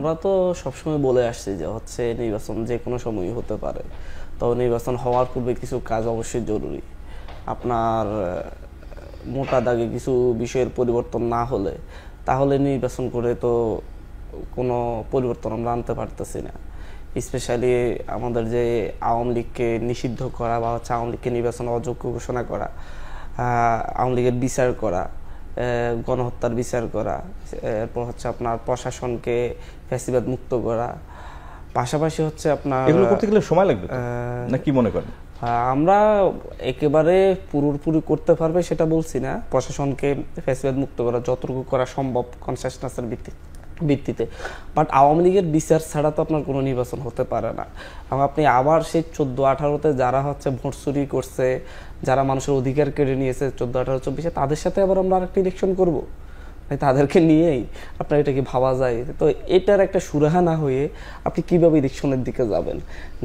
আমরা তো সবসময় বলে আসছি যে হচ্ছে নির্বাচন যে কোনো সময়ই হতে পারে। তো নির্বাচন হওয়ার পূর্বে কিছু কাজ অবশ্যই জরুরি। আপনার মোটা দাগে কিছু বিষয়ের পরিবর্তন না হলে তাহলে নির্বাচন করে তো কোনো পরিবর্তন আমরা আনতে পারতেছি না। স্পেশালি আমাদের যে আওয়ামী লীগকে নিষিদ্ধ করা বা হচ্ছে আওয়ামী লীগকে নির্বাচন অযোগ্য ঘোষণা করা, আওয়ামী লীগের বিচার করা, গণহত্যার বিচার করা, এরপর হচ্ছে আপনার প্রশাসনকে ফ্যাসিবাদ মুক্ত করা, পাশাপাশি হচ্ছে আপনার এগুলো করতে গেলে সময় লাগবে না, কি মনে করেন? আমরা একেবারে পুরোপুরি করতে পারবে সেটা বলছি না। প্রশাসনকে ফ্যাসিবাদ মুক্ত করা যতটুকু করা সম্ভব কনসেশনাসের ভিত্তিতে, বাট আওয়ামী লীগের বিচার ছাড়া তো আপনার কোনো নির্বাচন হতে পারে না। এবং আপনি আবার সেই 14-18-তে যারা হচ্ছে ভোট চুরি করছে, যারা মানুষের অধিকার কেড়ে নিয়েছে 14-18-24-এ, তাদের সাথে আবার আমরা আরেকটা ইলেকশন করবো? তাদেরকে নিয়েই আপনার এটা কি ভাবা যায়? তো এটার একটা সুরাহা না হয়ে আপনি কিভাবে ইলেকশনের দিকে যাবেন?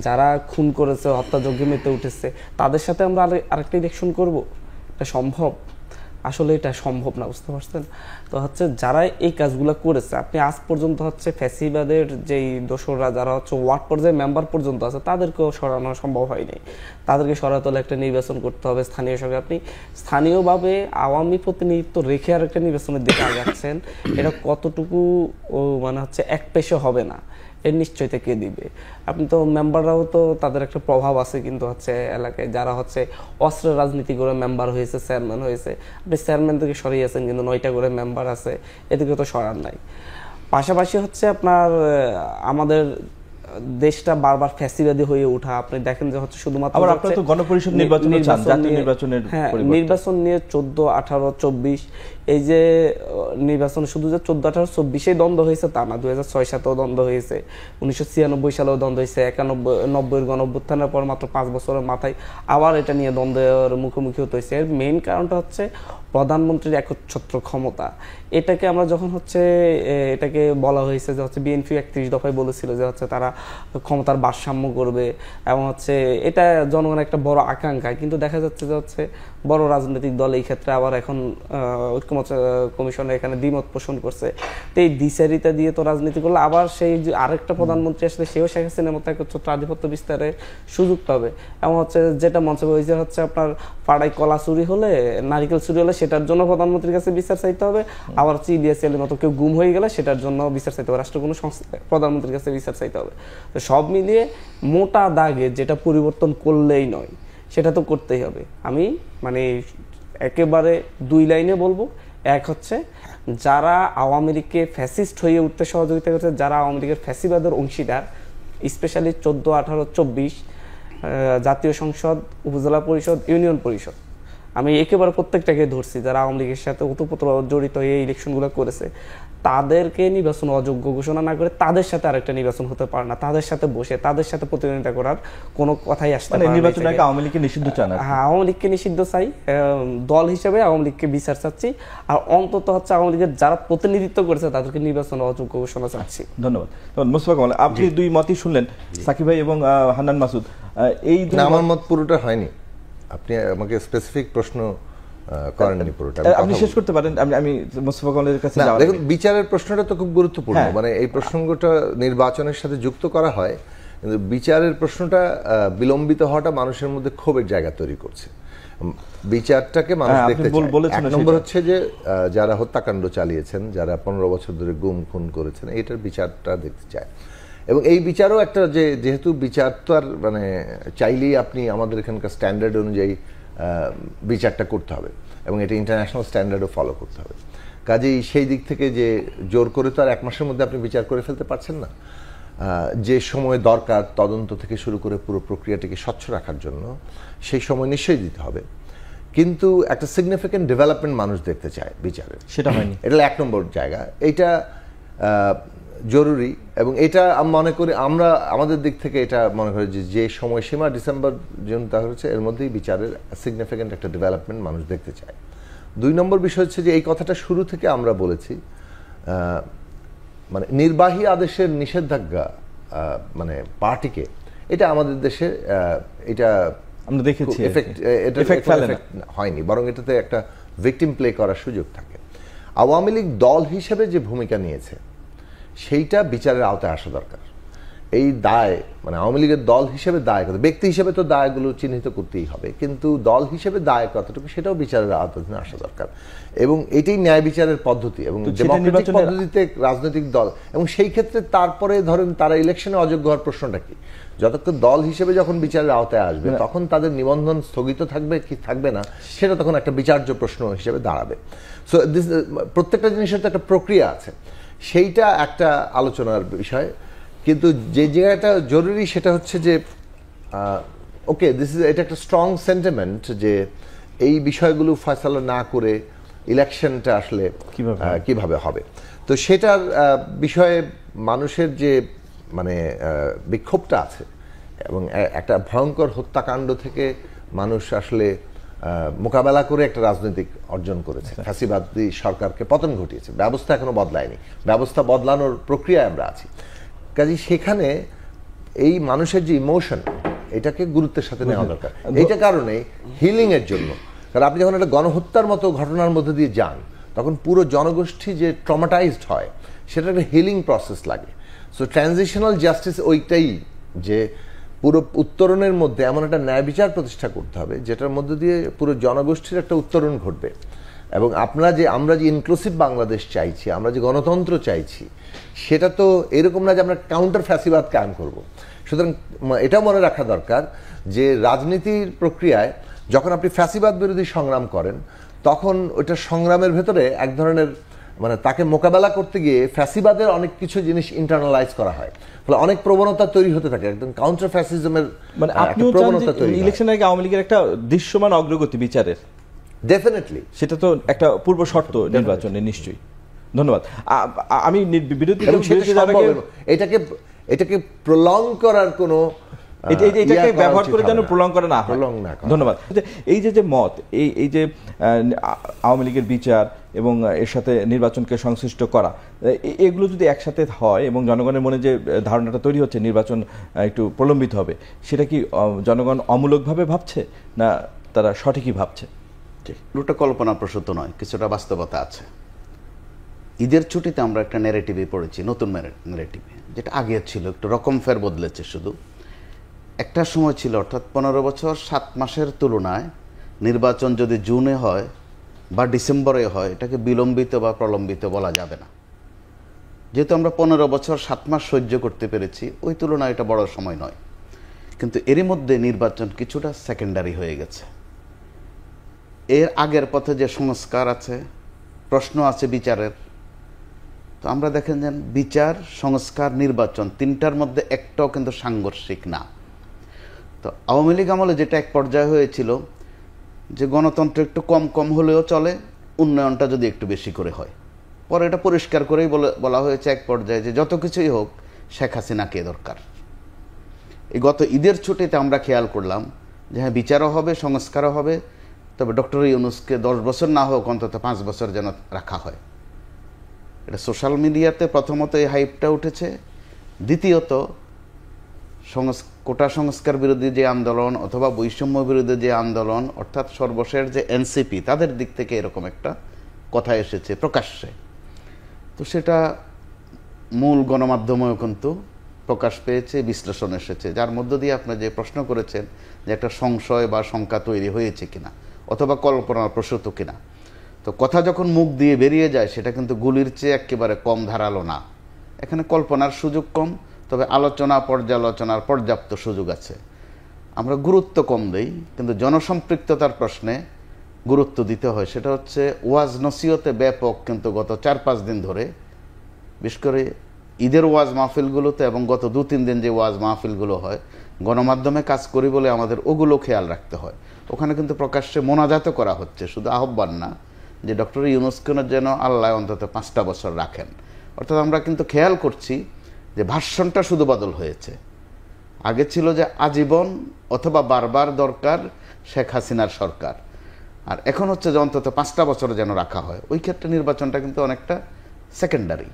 যারা খুন করেছে, হত্যাযজ্ঞে মেতে উঠেছে, তাদের সাথে আমরা আরেকটা ইলেকশন করব? এটা সম্ভব? আসলে এটা সম্ভব না, বুঝতে পারছেন? তো হচ্ছে যারা এই কাজগুলো করেছে, আপনি আজ পর্যন্ত হচ্ছে ফ্যাসিবাদের যেই দোসররা যারা হচ্ছে ওয়ার্ড পর্যায়ে মেম্বার পর্যন্ত আছে, তাদেরকেও সরানো সম্ভব হয়নি। তাদেরকে সরাতে হলে একটা নির্বাচন করতে হবে স্থানীয় সরকার। আপনি স্থানীয়ভাবে আওয়ামী প্রতিনিধিত্ব রেখে আর একটা নির্বাচনের দিকে আগাচ্ছেন, এটা কতটুকু মানে হচ্ছে এক পেশে হবে না, এর নিশ্চয়তা কে দিবে? আপনি তো মেম্বাররাও তো তাদের একটা প্রভাব আছে কিন্তু হচ্ছে এলাকায়, যারা হচ্ছে অস্ত্রের রাজনীতি করে মেম্বার হয়েছে, চেয়ারম্যান হয়েছে। আপনি চেয়ারম্যান থেকে সরিয়েছেন কিন্তু 9টা করে মেম্বার আছে, এদিকে তো সরার নাই। পাশাপাশি হচ্ছে আপনার আমাদের দেশটা বারবার ফ্যাসিবাদী হয়ে ওঠা, আপনি দেখেন যে হচ্ছে শুধুমাত্র আবার আপনারা তো গণপরিষদ নির্বাচন চান, জাতীয় নির্বাচনের নির্বাচন নিয়ে 14, 18, 24 এই যে নির্বাচন শুধু যে 14, 18, 24-এই দ্বন্দ্ব হয়েছে তা না, 2006-7-এও দ্বন্দ্ব হয়েছে, 1996 সালেও দ্বন্দ্ব হয়েছে, 91-90-এর গণঅভ্যুত্থানের পর মাত্র 5 বছরের মাথায় আবার এটা নিয়ে দ্বন্দ্বের মুখোমুখি হতে হয়েছে। এর মেইন কারণটা হচ্ছে প্রধানমন্ত্রীর একচ্ছত্র ক্ষমতা। এটাকে আমরা যখন হচ্ছে এটাকে বলা হয়েছে যে হচ্ছে বিএনপি 31 দফায় বলেছিল যে হচ্ছে তারা ক্ষমতার ভারসাম্য করবে এবং হচ্ছে এটা জনগণের একটা বড় আকাঙ্ক্ষা, কিন্তু দেখা যাচ্ছে যে হচ্ছে বড় রাজনৈতিক দল এই ক্ষেত্রে আবার এখন ঐক্যমত্য কমিশনে এখানে দ্বিমত পোষণ করছে। তো এই দ্বিচারিতা দিয়ে তো রাজনীতি করলে আবার সেই যে আরেকটা প্রধানমন্ত্রী আসলে সেও শেখ হাসিনার মতো একচ্ছত্র আধিপত্য বিস্তারের সুযোগ পাবে। এবং হচ্ছে যেটা মঞ্চে হয়েছে হচ্ছে আপনার পাড়ায় কলা চুরি হলে, নারিকেল চুরি হলে সেটার জন্য প্রধানমন্ত্রীর কাছে বিচার চাইতে হবে, আবার ইলিয়াসের মতো কেউ গুম হয়ে গেলে সেটার জন্য বিচার চাইতে হবে, রাষ্ট্র কোনো প্রধানমন্ত্রীর কাছে বিচার চাইতে হবে। তো সব মিলিয়ে মোটা দাগে যেটা পরিবর্তন করলেই নয়, সেটা তো করতেই হবে। আমি মানে একেবারে 2 লাইনে বলবো। এক হচ্ছে যারা আওয়ামী লীগকে ফ্যাসিস্ট হয়ে উঠতে সহযোগিতা করছে, যারা আওয়ামী লীগের ফ্যাসিবাদের অংশীদার, স্পেশালি 14, 18, 24 জাতীয় সংসদ, উপজেলা পরিষদ, ইউনিয়ন পরিষদ, আমি একেবারে প্রত্যেকটাকে ধরছি, যারা আওয়ামী লীগের সাথে ওতপ্রোতভাবে জড়িত হয়ে ইলেকশনগুলো করেছে, তাদেরকে নির্বাচন অযোগ্য ঘোষণা না করে তাদের সাথে আরেকটা নির্বাচন হতে পারে না। তাদের সাথে বসে তাদের সাথে প্রতিদ্বন্দ্বিতা করার কোনো কথাই আসতে পারে না। নির্বাচন আগে আওয়ামী লীগকে নিষিদ্ধ চান? হ্যাঁ, আওয়ামী লীগকে নিষিদ্ধ চাই, দল হিসেবে আওয়ামী লীগকে বিচার চাচ্ছি, আর অন্তত হচ্ছে আওয়ামী লীগের যারা প্রতিনিধিত্ব করেছে তাদেরকে নির্বাচন অযোগ্য ঘোষণা চাচ্ছি। ধন্যবাদ। মোস্তফা কামাল, আপনি দুই মতই শুনলেন, সাকিব ভাই এবং হান্নান মাসুদ। এই আমার মত পুরোটা হয়নি, আপনি আমাকে স্পেসিফিক প্রশ্ন করেননি পুরোটা। আপনি শেষ করতে পারেন, আমি মোস্তফা কামালের কাছে যাব। দেখুন, বিচারের প্রশ্নটা তো খুব গুরুত্বপূর্ণ, মানে এই প্রসঙ্গটা নির্বাচনের সাথে যুক্ত করা হয়, কিন্তু বিচারের প্রশ্নটা বিলম্বিত হওয়াটা মানুষের মধ্যে ক্ষোভের জায়গা তৈরি করছে। বিচারটাকে মানুষ দেখতে চায়। এক নম্বর হচ্ছে যে যারা হত্যাকাণ্ড চালিয়েছেন, যারা 15 বছর ধরে গুম খুন করেছেন, এইটার বিচারটা দেখতে চায়। এবং এই বিচারও একটা যেহেতু বিচার তো আর মানে চাইলেই আপনি আমাদের এখানকার স্ট্যান্ডার্ড অনুযায়ী বিচারটা করতে হবে এবং এটা ইন্টারন্যাশনাল স্ট্যান্ডার্ডও ফলো করতে হবে। কাজেই সেই দিক থেকে যে জোর করে তো আর 1 মাসের মধ্যে আপনি বিচার করে ফেলতে পারছেন না। যে সময় দরকার তদন্ত থেকে শুরু করে পুরো প্রক্রিয়াটিকে স্বচ্ছ রাখার জন্য, সেই সময় নিশ্চয়ই দিতে হবে। কিন্তু একটা সিগনিফিক্যান্ট ডেভেলপমেন্ট মানুষ দেখতে চায় বিচারে, সেটা হয়নি। এটা 1 নম্বর জায়গা, এইটা জরুরি। এবং এটা মনে করি আমরা আমাদের দিক থেকে এটা মনে করি যে সময়সীমা ডিসেম্বর জুন তা হচ্ছে, এর মধ্যেই বিচারের সিগনিফিক্যান্ট একটা ডেভেলপমেন্ট মানুষ দেখতে চায়। 2 নম্বর বিষয় হচ্ছে যে এই কথাটা শুরু থেকে আমরা বলেছি, মানে নির্বাহী আদেশের নিষেধাজ্ঞা মানে পার্টিকে, এটা আমাদের দেশে এটা আমরা দেখেছি এফেক্ট হয়নি, বরং এটাতে একটা ভিকটিম প্লে করার সুযোগ থাকে। আওয়ামী লীগ দল হিসেবে যে ভূমিকা নিয়েছে সেইটা বিচারের আওতায় আসা দরকার। এই দায় মানে আওয়ামী লীগের দল হিসেবে দায় কত, ব্যক্তি হিসেবে তো দায়গুলো চিহ্নিত করতেই হবে, কিন্তু দল হিসেবে দায় কতটুকু সেটাও বিচারের আওতায় আসা দরকার। এবং এটাই ন্যায় বিচারের পদ্ধতি এবং ডেমোক্রেটিক পদ্ধতিতে রাজনৈতিক দল। এবং সেই ক্ষেত্রে তারপরে ধরেন তারা ইলেকশনে অযোগ্য হওয়ার প্রশ্নটা কি, যতক্ষণ দল হিসেবে যখন বিচারের আওতায় আসবে তখন তাদের নিবন্ধন স্থগিত থাকবে কি থাকবে না সেটা তখন একটা বিচার্য প্রশ্ন হিসেবে দাঁড়াবে। সো প্রত্যেকটা জিনিসের তো একটা প্রক্রিয়া আছে, সেইটা একটা আলোচনার বিষয়। কিন্তু যে জায়গাটা জরুরি সেটা হচ্ছে যে ওকে এটা একটা স্ট্রং সেন্টিমেন্ট যে এই বিষয়গুলো ফয়সালা না করে ইলেকশনটা আসলে কিভাবে হবে। তো সেটার বিষয়ে মানুষের যে মানে বিক্ষোভটা আছে এবং একটা ভয়ঙ্কর হত্যাকাণ্ড থেকে মানুষ আসলে মোকাবেলা করে একটা রাজনৈতিক অর্জন করেছে, ফ্যাসিবাদী সরকারকে পতন ঘটিয়েছে। ব্যবস্থা এখনো বদলায়নি, ব্যবস্থা বদলানোর প্রক্রিয়ায় আমরা আছি। কাজে সেখানে এই মানুষের যে ইমোশন এটাকে গুরুত্বের সাথে নেওয়া দরকার। এইটা কারণে হিলিং এর জন্য, কারণ আপনি যখন একটা গণহত্যার মতো ঘটনার মধ্যে দিয়ে যান তখন পুরো জনগোষ্ঠী যে ট্রমাটাইজড হয় সেটা একটা হিলিং প্রসেস লাগে। সো ট্রানজিশনাল জাস্টিস ওইটাই যে পুরো উত্তরণের মধ্যে এমন একটা ন্যায় বিচার প্রতিষ্ঠা করতে হবে যেটার মধ্যে দিয়ে পুরো জনগোষ্ঠীর একটা উত্তরণ ঘটবে। এবং আমরা যে ইনক্লুসিভ বাংলাদেশ চাইছি, আমরা যে গণতন্ত্র চাইছি, সেটা তো এরকম না যে আমরা কাউন্টার ফ্যাসিবাদ কায়েম করব। সুতরাং এটাও মনে রাখা দরকার যে রাজনীতির প্রক্রিয়ায় যখন আপনি ফ্যাসিবাদ বিরোধী সংগ্রাম করেন তখন ওইটা সংগ্রামের ভেতরে এক ধরনের মানে তাকে মোকাবেলা করতে গিয়ে ফ্যাসিবাদের অনেক কিছু জিনিস ইন্টারনালাইজ করা হয়, ফলে অনেক প্রবণতা তৈরি হতে থাকে, একদম কাউন্টার ফ্যাসিজমের মানে প্রবণতা তৈরি। ইলেকশনের আগে আওয়ামী লীগের একটা দৃশ্যমান অগ্রগতি বিচারের, ডেফিনেটলি সেটা তো একটা পূর্ব শর্ত নির্বাচনে নিশ্চয়ই। ধন্যবাদ। আমি বিরোধী এটাকে প্রলং করার কোনো এটাকে ব্যবহার করে যেন প্রলং করা না হয়। ধন্যবাদ। এই যে মত এই যে আওয়ামী লীগের বিচার এবং এর সাথে নির্বাচনকে সংশ্লিষ্ট করা, এগুলো যদি একসাথে হয় এবং জনগণের মনে যে ধারণাটা তৈরি হচ্ছে নির্বাচন একটু প্রলম্বিত হবে, সেটা কি জনগণ অমূলকভাবে ভাবছে না তারা সঠিকই ভাবছে? পুরোটা কল্পনাপ্রসূত নয়, কিছুটা বাস্তবতা আছে। ঈদের ছুটিতে আমরা একটা ন্যারেটিভে পড়েছি, নতুন ন্যারেটিভে, যেটা আগে ছিল একটু রকম ফের বদলেছে। শুধু একটা সময় ছিল, অর্থাৎ 15 বছর 7 মাসের তুলনায় নির্বাচন যদি জুনে হয় বা ডিসেম্বরে হয় এটাকে বিলম্বিত বা প্রলম্বিত বলা যাবে না। যেহেতু আমরা 15 বছর 7 মাস সহ্য করতে পেরেছি, ওই তুলনায় এটা বড় সময় নয়। কিন্তু এরই মধ্যে নির্বাচন কিছুটা সেকেন্ডারি হয়ে গেছে। এর আগের পথে যে সংস্কার আছে, প্রশ্ন আছে বিচারের, তো আমরা দেখেন যে বিচার, সংস্কার, নির্বাচন তিনটার মধ্যে একটাও কিন্তু সাংঘর্ষিক না। তো আওয়ামী লীগ আমলে যেটা এক পর্যায়ে হয়েছিল যে গণতন্ত্র একটু কম হলেও চলে, উন্নয়নটা যদি একটু বেশি করে হয়। পরে এটা পরিষ্কার করেই বলা হয়েছে এক পর্যায়ে যে যত কিছুই হোক শেখ হাসিনাকে দরকার। এই গত ঈদের ছুটিতে আমরা খেয়াল করলাম যে হ্যাঁ, বিচারও হবে, সংস্কারও হবে, তবে ডক্টর ইউনূসকে 10 বছর না হোক অন্তত 5 বছর যেন রাখা হয়। এটা সোশ্যাল মিডিয়াতে প্রথমত এই হাইপটা উঠেছে, দ্বিতীয়ত কোটা সংস্কার বিরোধী যে আন্দোলন অথবা বৈষম্য বিরোধী যে আন্দোলন, অর্থাৎ সর্বশেষ যে এনসিপি, তাদের দিক থেকে এরকম একটা কথা এসেছে প্রকাশ্যে। তো সেটা মূল গণমাধ্যমেও কিন্তু প্রকাশ পেয়েছে, বিশ্লেষণ এসেছে, যার মধ্য দিয়ে আপনি যে প্রশ্ন করেছেন যে একটা সংশয় বা শঙ্কা তৈরি হয়েছে কিনা অথবা কল্পনাপ্রসূত কিনা। তো কথা যখন মুখ দিয়ে বেরিয়ে যায় সেটা কিন্তু গুলির চেয়ে একেবারে কম ধারালো না। এখানে কল্পনার সুযোগ কম, তবে আলোচনা পর্যালোচনার পর্যাপ্ত সুযোগ আছে। আমরা গুরুত্ব কম দেই, কিন্তু জনসম্পৃক্ততার প্রশ্নে গুরুত্ব দিতে হয়। সেটা হচ্ছে ওয়াজ নসিহতে ব্যাপক, কিন্তু গত 4-5 দিন ধরে, বিশেষ করে ঈদের ওয়াজ মাহফিলগুলোতে এবং গত 2-3 দিন যে ওয়াজ মাহফিলগুলো হয়, গণমাধ্যমে কাজ করি বলে আমাদের ওগুলো খেয়াল রাখতে হয়। ওখানে কিন্তু প্রকাশ্যে মোনাজাত করা হচ্ছে, শুধু আহ্বান না, যে ডক্টর ইউনূসকে যেন আল্লাহ অন্তত 5টা বছর রাখেন। অর্থাৎ আমরা কিন্তু খেয়াল করছি যে ভাষণটা শুধু বদল হয়েছে। আগে ছিল যে আজীবন অথবা বারবার দরকার শেখ হাসিনার সরকার, আর এখন হচ্ছে যে অন্তত 5টা বছর যেন রাখা হয়। ওই ক্ষেত্রে নির্বাচনটা কিন্তু অনেকটা সেকেন্ডারি।